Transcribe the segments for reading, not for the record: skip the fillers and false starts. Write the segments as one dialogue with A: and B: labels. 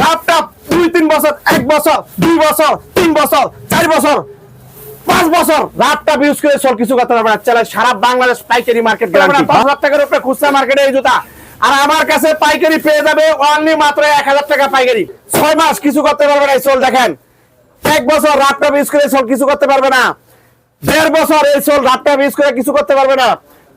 A: Laptop 2-3 বছর, 1 বছর, 2 বছর, 3 বছর, 4 বছর, 5 বছর ল্যাপটপ ইউজ করে সোল কিছু করতে পারবে না। চলে সারা বাংলাদেশ পাইকারি মার্কেট গ্যারান্টি। 5 লাখ টাকার উপরে খুচরা মার্কেটে এই জুতা, আর আমার কাছে পাইকারি পেয়ে যাবে অনলি মাত্র 1000 টাকা পাইকারি। 6 মাস কিছু করতে পারবে না এই সোল। দেখেন 1 বছর ল্যাপটপ ইউজ করে সোল কিছু করতে পারবে না। 1.5 বছর এই সোল ল্যাপটপ ইউজ করে কিছু করতে পারবে না।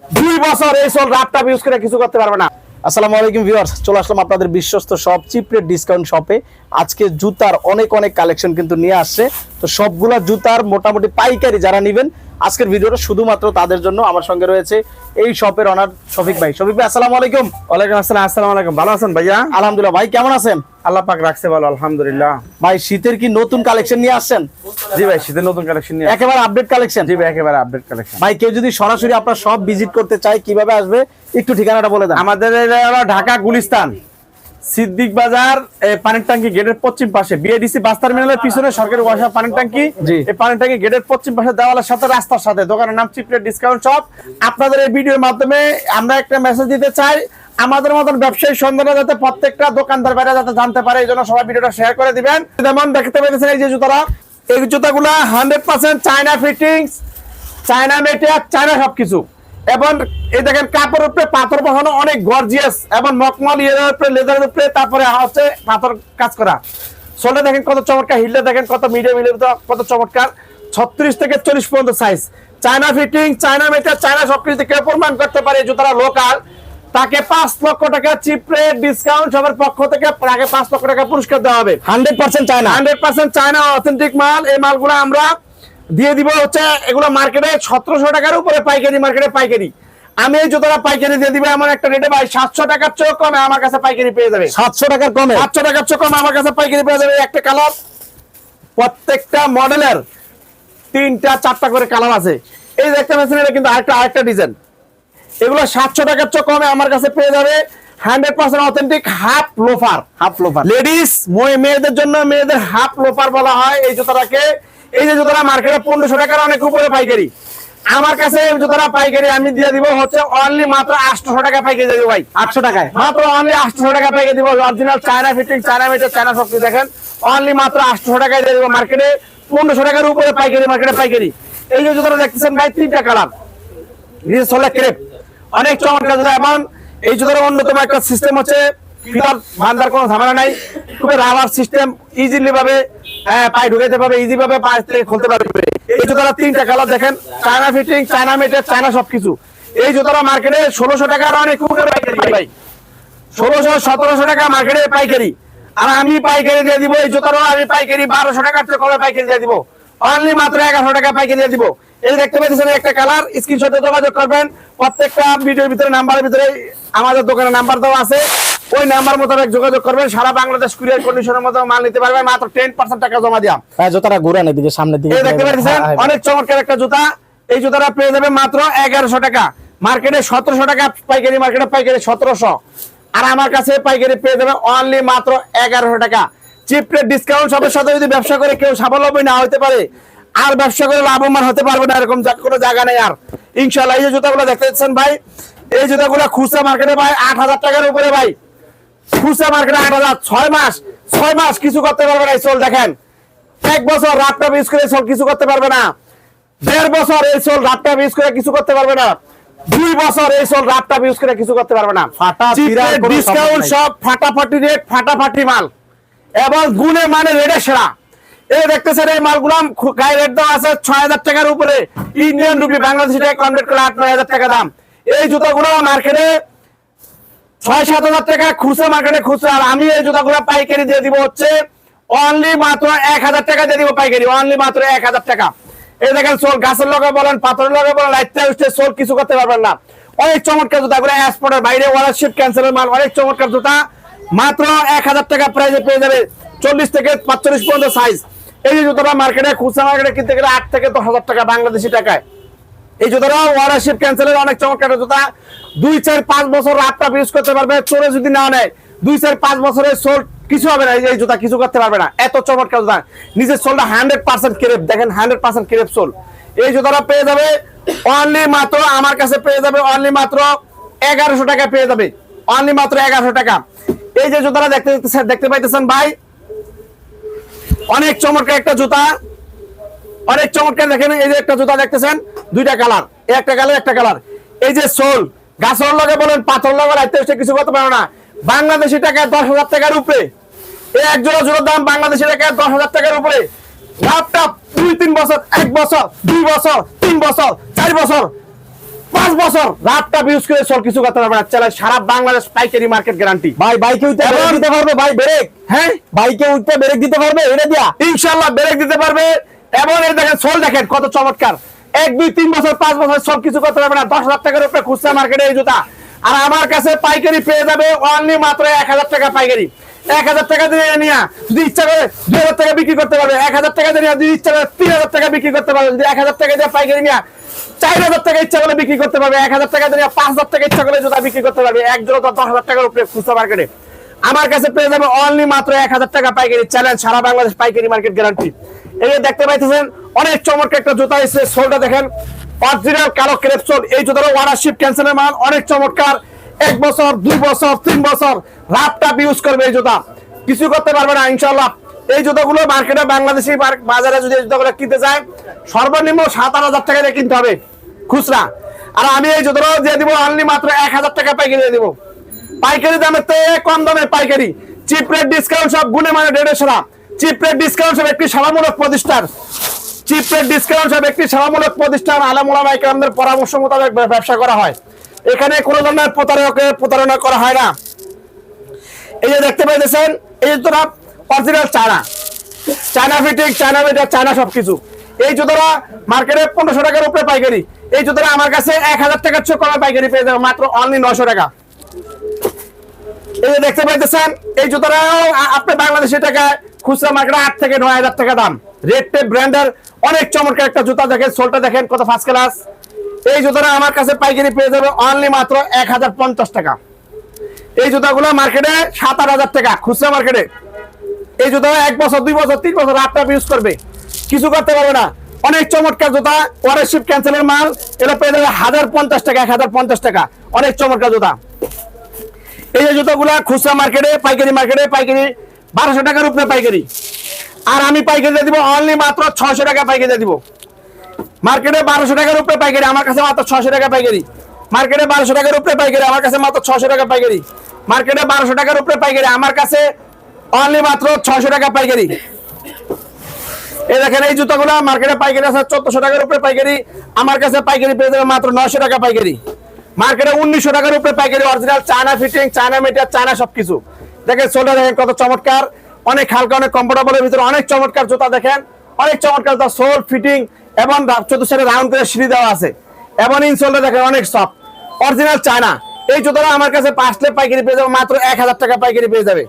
A: 2 বছর এই সোল ল্যাপটপ ইউজ করে কিছু করতে পারবে না।
B: আসসালামু আলাইকুম ভিউয়ার্স, চলে আসলাম আপনাদের বিশ্বস্ত শপ চিপ রেট ডিসকাউন্ট শপে। আজকে জুতার অনেক কালেকশন কিন্তু নিয়ে আসছে। তো সবগুলা জুতার মোটামুটি পাইকারি যারা নেবেন, আজকের ভিডিওটা শুধুমাত্র তাদের জন্য। আমার সঙ্গে রয়েছে এই শপের অনার শফিক ভাই। শফিক ভাই আসসালামু আলাইকুম।
A: ওয়ালাইকুম আসসালাম। আসসালামু আলাইকুম। ভালো আছেন ভাইয়া?
B: আলহামদুলিল্লাহ। ভাই কেমন আছেন?
A: আল্লাহ পাক রাখছে ভালো, আলহামদুলিল্লাহ।
B: ভাই শীতের কি নতুন কালেকশন নিয়ে আসছেন?
A: জি ভাই, শীতের নতুন কালেকশন নিয়ে
B: একেবারে আপডেট কালেকশন?
A: জি ভাই, একেবারে আপডেট কালেকশন।
B: ভাই কেউ যদি সরাসরি আপনার শপ ভিজিট করতে চায় কিভাবে আসবে, একটু ঠিকানাটা বলে দেন।
A: আমাদের হলো ঢাকা গুলিস্তান, সিদ্দিক বাজার, পানির ট্যাঙ্কি গেটের পশ্চিম পাশে, বিএডিসি বাস টার্মিনালের পিছনে সরকারি ওয়াসা পানির ট্যাঙ্কি।
B: জি।
A: এই পানির ট্যাঙ্কি গেটের পশ্চিম পাশে দেওয়ালের সাথে রাস্তার সাথে দোকানের নাম চিপ রেট ডিসকাউন্ট শপ। আপনাদের এই ভিডিওর মাধ্যমে আমরা একটা মেসেজ দিতে চাই, আমাদের মতন ব্যবসায়ী সন্ধানে যাতে প্রত্যেকটা দোকানদার বাইরে যাতে জানতে পারে, এই জন্য সবাই ভিডিওটা শেয়ার করে দিবেন। যেমন দেখতে পেয়েছেন এই যে জুতারা, এই জুতাগুলা 100% China fittings, China material, China সবকিছু। এবং এই দেখেন কাপড়ের উপরে পাথর বসানো, অনেক গর্জিয়াস এবং মকমল ইয়ের উপরে, লেদারের উপরে, তারপরে হচ্ছে পাথর কাজ করা। সোলটা দেখেন কত চমৎকার, হিলটা দেখেন কত মিডিয়াম, হিলের কত চমৎকার। 36 থেকে 40 পর্যন্ত size, China fitting, China material, China সবকিছু কেউ প্রমাণ করতে পারে এই জুতারা লোকাল, তাকে 5 লক্ষ টাকা চিপ রেট ডিসকাউন্ট সবার পক্ষ থেকে তাকে 5 লক্ষ টাকা পুরস্কার দেওয়া হবে।
B: 100% চায়না,
A: 100% চায়না অথেন্টিক মাল। এই মালগুলো আমরা দিয়ে দিব হচ্ছে এগুলো মার্কেটে 1700 টাকার উপরে পাইকারি, মার্কেটে পাইকারি। আমি এই জুতোটা পাইকারি দিয়ে দিব এমন একটা রেটে ভাই, 700 টাকার চেয়ে কমে আমার কাছে পাইকারি পেয়ে যাবে।
B: 700 টাকার কমে?
A: 700 টাকার চেয়ে কমে আমার কাছে পাইকারি পেয়ে যাবে। একটা কালার, প্রত্যেকটা মডেলের 3টা-4টা করে কালার আছে। এই দেখতে পাচ্ছেন, এটা কিন্তু আরেকটা ডিজাইন। এগুলো 700 টাকার চেয়ে কমে আমার কাছে পেয়ে যাবে। 100% authentic half loafer.
B: Half loafer
A: ladies মেয়েদের জন্য, মেয়েদের হাফ লোফার বলা হয় এই জুতাটাকে। এই যে জুতাটা মার্কেটে 1500 টাকার অনেক উপরে পাইকারি, আমার কাছে এই জুতাটা পাইকারি আমি দিয়ে দিব হচ্ছে অনলি মাত্র 800 টাকা পাইকারি দিয়ে দিব ভাই।
B: 800 টাকায়
A: মাত্র অনলি 800 টাকা পাইকারি দিব। Original China fitting, China metre, China সবকিছু দেখেন অনলি মাত্র 800 টাকায় দিয়ে দিব। মার্কেটে 1500 টাকার উপরে পাইকারি, মার্কেটে পাইকারি। এই যে জুতাটা দেখতেছেন ভাই, 3টা কালার, সোলা ক্রেপ, অনেক চমৎকার জুতা। এবং এই জুতার অন্যতম একটা সিস্টেম হচ্ছে ফিতার বাঁধার কোনো ঝামেলা নাই, খুবই রাবার সিস্টেম, ইজিলি ভাবে পায়ে ঢুকাইতে পারবে, ইজি ভাবে পায়ে থেকে খুলতে পারবে। এই জুতার 3টা কালার দেখেন, চায়না ফিটিং, চায়না মেটের, চায়না সবকিছু। এই জুতাটা মার্কেটে 1600 টাকার অনেক উপরে পাইকারি ভাই, 1600-1700 টাকা মার্কেটে পাইকারি। আর আমি পাইকারি দিয়ে দিব এই জুতারও, আমি পাইকারি 1200 টাকার চেয়ে কমে পাইকারি দিয়ে দিব, অনলি মাত্র 1100 টাকা পাইকারি দিয়ে দিব। এই দেখতে পাচ্ছেন একটা কালার, স্ক্রিনশটে যোগাযোগ করবেন। প্রত্যেকটা ভিডিওর ভিতরে, নাম্বারের ভিতরে আমাদের দোকানের নাম্বার দেওয়া আছে, ওই নাম্বার মোতাবেক যোগাযোগ করবেন। সারা বাংলাদেশ কুরিয়ার কন্ডিশনের মধ্যে মাল নিতে পারবেন মাত্র 10% টাকা জমা দিয়া।
B: হ্যাঁ, জুতাটা ঘুরান এদিকে, সামনের দিকে।
A: এই দেখতে পাচ্ছেন অনেক চমৎকার একটা জুতা। এই জুতাটা পেয়ে যাবে মাত্র 1100 টাকা, মার্কেটে 1700 টাকা পাইকারি, মার্কেটে পাইকারি 1700, আর আমার কাছে পাইকারি পেয়ে যাবে অনলি মাত্র 1100 টাকা। চিপ রেট ডিসকাউন্ট সবের সাথে যদি ব্যবসা করে কেউ স্বাবলম্বী না হতে পারে, আর ব্যবসা করে লাভবান হতে পারবে না, এরকম কোনো জায়গা নেই আর ইনশাআল্লাহ। এই যে জুতাগুলো দেখতে পাচ্ছেন ভাই, এই জুতাগুলো খুচরা মার্কেটে ভাই 8000 টাকার উপরে ভাই, খুচরা মার্কেটে 8000। 6 মাস কিছু করতে পারবে না এই সোল। দেখেন 1 বছর ল্যাপটপ ইউজ করে সোল কিছু করতে পারবে না। 1.5 বছর এই সোল ল্যাপটপ ইউজ করে কিছু করতে পারবে না। 2 বছর এই সোল ল্যাপটপ ইউজ করে কিছু করতে পারবে না।
B: ফাটা
A: ডিসকাউন্ট সব, ফাটাফাটি রেট, ফাটাফাটি মাল এবং গুণে মানে রেটে সেরা। এই দেখতেছেন এই মালগুলো গায়ে রেট দেওয়া আছে 6000 টাকার উপরে, ইন্ডিয়ান রুপি, বাংলাদেশি টাকা কনভার্ট করে 8-9 টাকা দাম। এই জুতাগুলো মার্কেটে 6-7 টাকা খুচরা, মার্কেটে খুচরা। আর আমি এই জুতাগুলো পাইকারি দিয়ে দিব হচ্ছে অনলি মাত্র 1000 টাকা দিয়ে দিব পাইকারি, অনলি মাত্র 1000 টাকা। এই দেখেন সোল, গাছের লগে বলেন, পাথরের লগে বলেন, লাইটটা উঠে সোল কিছু করতে পারবেন না। অনেক চমৎকার জুতা, এগুলো এক্সপোর্টের বাইরে ওয়ারশিপ ক্যান্সেলের মাল, অনেক চমৎকার জুতা। মাত্র 1000 টাকা প্রাইসে পেয়ে যাবে, 40 থেকে 45 পর্যন্ত সাইজ। এই যে জুতাটা মার্কেটে খুচরা মার্কেটে কিনতে গেলে 8 থেকে 10,000 টাকা বাংলাদেশি টাকায়। এই জুতাটা ওয়ারশিপ ক্যান্সেলের অনেক চমৎকার জুতা। 2-4-5 বছর ল্যাপটপ ইউজ করতে পারবে, চোরে যদি না নেয় 2-4-5 বছরের সোল কিছু হবে না। এই জুতা কিছু করতে পারবে না, এত চমৎকার জুতা। নিজের সোলটা 100% ক্রেপ, দেখেন 100% ক্রেপ সোল। এই জুতাটা পেয়ে যাবে অনলি মাত্র, আমার কাছে পেয়ে যাবে অনলি মাত্র 1100 টাকা পেয়ে যাবে, অনলি মাত্র 1100 টাকা। এই যে জুতাটা দেখতে পাইতেছেন ভাই, অনেক চমৎকার একটা জুতা, অনেক চমৎকার। দেখেন এই যে একটা জুতা দেখতেছেন, দুইটা কালার, একটা কালার একটা কালার। এই যে সোল গাছের লগে বলেন পাথর লগে রাখতে কিছু করতে পারো না। বাংলাদেশি টাকায় 10,000 টাকার উপরে এই এক জোড়া জোড়ার দাম বাংলাদেশি টাকায় 10,000 টাকার উপরে। ল্যাপটপ 2-3 বছর, 1 বছর, 2 বছর, 3 বছর, 4 বছর, 5 বছর ল্যাপটপ ইউজ করে সব কিছু করতে পারবে না। চলে সারা বাংলাদেশ পাইকারি মার্কেট গ্যারান্টি।
B: ভাই বাইকে উঠতে ব্রেক দিতে পারবে? ভাই ব্রেক,
A: হ্যাঁ
B: বাইকে উঠতে ব্রেক দিতে পারবে এটা দিয়া?
A: ইনশাআল্লাহ ব্রেক দিতে পারবে। এবং এই দেখেন সোল দেখেন কত চমৎকার, 1, 2, 3 বছর, 5 বছর সব কিছু করতে পারবে না। 10,000 টাকার উপরে খুচরা মার্কেটে এই জুতা। আর আমার কাছে পাইকারি পেয়ে যাবে অনলি মাত্র 1,000 টাকা পাইকারি। 1,000 টাকা দিয়ে নিয়ে যদি ইচ্ছা করে 2,000 টাকা বিক্রি করতে পারবে, 1,000 টাকা দিয়ে যদি ইচ্ছা করে 3,000 টাকা বিক্রি করতে পারবে। যদি 1,000 টাকা দিয়ে পাইকারি নিয়ে 4,000 টাকা ইচ্ছা করে বিক্রি করতে পারবে, 1,000 টাকা দিয়ে 5,000 টাকা ইচ্ছা করে জুতা বিক্রি করতে পারবে। এক জোড়া তো 10,000 টাকার উপরে খুচরা মার্কেটে আমার কাছে পেয়ে যাবে অনলি মাত্র 1,000 টাকা পাইকারি। চ্যালেঞ্জ সারা বাংলাদেশ পাইকারি মার্কেট গ্যারান্টি। এই যে দেখতে পাইতেছেন অনেক চমৎকার একটা জুতা এসেছে। সোলটা দেখেন অরিজিনাল কালো ক্রেপ সোল। এই জুতার ওয়াটারশিপ ক্যান্সেলের মাল, অনেক চমৎকার। 1 বছর, 2 বছর, 3 বছর ল্যাপটপ ইউজ করবে এই জুতা, কিছু করতে পারবে না ইনশাআল্লাহ। এই জুতাগুলো মার্কেটে বাংলাদেশি বাজারে যদি এই জুতাগুলো কিনতে চায় সর্বনিম্ন 7,000 টাকা দিয়ে কিনতে হবে খুচরা। আর আমি এই জুতাটা দিয়ে দিব অনলি মাত্র 1,000 টাকা পাইকারি দিয়ে দিব। পাইকারি দামের থেকে কম দামে পাইকারি, চিপ রেট ডিসকাউন্ট সব গুণে মানে রেটে সেরা। চিপ রেট ডিসকাউন্ট সব একটি সেবামূলক প্রতিষ্ঠান। চিপ রেট ডিসকাউন্ট সব একটি সেবামূলক প্রতিষ্ঠান। আলেম ওলামা ইকরামদের পরামর্শ মোতাবেক ব্যবসা করা হয়। এখানে কোনো ধরনের প্রতারণা করা হয় না। এই যে দেখতে পাইতেছেন এই জুতোটা original China fitting, China metre, China সবকিছু। এই জুতোটা মার্কেটে 1,500 টাকার উপরে পাইকারি। এই জুতোটা আমার কাছে 1,000 টাকার চেয়ে কমে পাইকারি পেয়ে যাবে মাত্র অনলি 900 টাকা। এই যে দেখতে পাইতেছেন এই জুতোটা আপনি বাংলাদেশি টাকায় খুচরা মার্কেটে 8 থেকে 9,000 টাকা দাম। রেড টেপ ব্র্যান্ডের অনেক চমৎকার একটা জুতা। দেখেন সোলটা দেখেন কত ফার্স্ট ক্লাস। এই জুতোটা আমার কাছে পাইকারি পেয়ে যাবে অনলি মাত্র 1,050 টাকা। এই জুতাগুলো মার্কেটে 7,000 টাকা খুচরা মার্কেটে। এই জুতা 1 বছর, 2 বছর, 3 বছর ল্যাপটপ ইউজ করবে, কিছু করতে পারবে না। অনেক চমৎকার জুতা, ওয়াটারশিপ ক্যান্সেলের মাল। এটা পেয়ে যাবে 1,050 টাকা, 1,050 টাকা। অনেক চমৎকার জুতা। এই যে জুতাগুলো খুচরা মার্কেটে পাইকারি 1,200 টাকার উপরে পাইকারি। আর আমি পাইকারি দিয়ে দিব অনলি মাত্র 600 টাকা পাইকারি দিয়ে দিব। মার্কেটে 1,200 টাকার উপরে পাইকারি, আমার কাছে মাত্র 600 টাকা পাইকারি। মার্কেটে 1,200 টাকার উপরে পাইকারি, আমার কাছে মাত্র 600 টাকা পাইকারি। মার্কেটে 1,200 টাকার উপরে পাইকারি, আমার কাছে অনলি মাত্র 600 টাকা পাইকারি। এই দেখেন এই জুতাগুলো মার্কেটে পাইকারি আছে 1,400 টাকার উপরে পাইকারি, আমার কাছে পাইকারি পেয়ে যাবে মাত্র 900 টাকা পাইকারি। মার্কেটে 1,900 টাকার উপরে পাইকারি, original China fitting, China metre, China সবকিছু। দেখেন সোলটা দেখেন কত চমৎকার, অনেক হালকা, অনেক কমফোর্টেবলের ভিতরে অনেক চমৎকার জুতা। দেখেন অনেক চমৎকার জুতা, সোল ফিটিং এবং চতুর্থ রাউন্ড করে সিঁড়ি দেওয়া আছে। এবং ইনসোলটা দেখেন অনেক সফট, অরিজিনাল চায়না। এই জুতাটা আমার কাছে 5 লে পাইকারি পেয়ে যাবে মাত্র 1,000 টাকা পাইকারি পেয়ে যাবে।